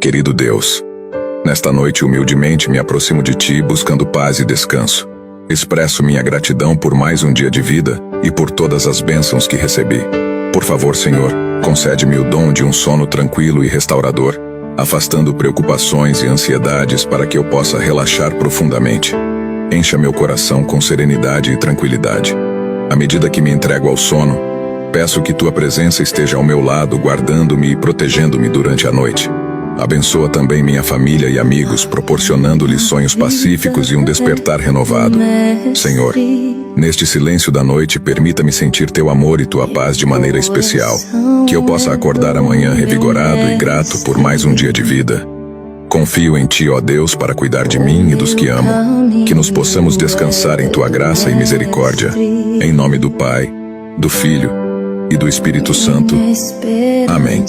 Querido Deus, nesta noite humildemente me aproximo de Ti buscando paz e descanso. Expresso minha gratidão por mais um dia de vida e por todas as bênçãos que recebi. Por favor, Senhor, concede-me o dom de um sono tranquilo e restaurador, afastando preocupações e ansiedades para que eu possa relaxar profundamente. Encha meu coração com serenidade e tranquilidade. À medida que me entrego ao sono, peço que Tua presença esteja ao meu lado, guardando-me e protegendo-me durante a noite. Abençoa também minha família e amigos, proporcionando-lhes sonhos pacíficos e um despertar renovado. Senhor, neste silêncio da noite, permita-me sentir Teu amor e Tua paz de maneira especial. Que eu possa acordar amanhã revigorado e grato por mais um dia de vida. Confio em Ti, ó Deus, para cuidar de mim e dos que amo. Que nos possamos descansar em Tua graça e misericórdia. Em nome do Pai, do Filho e do Espírito Santo. Amém.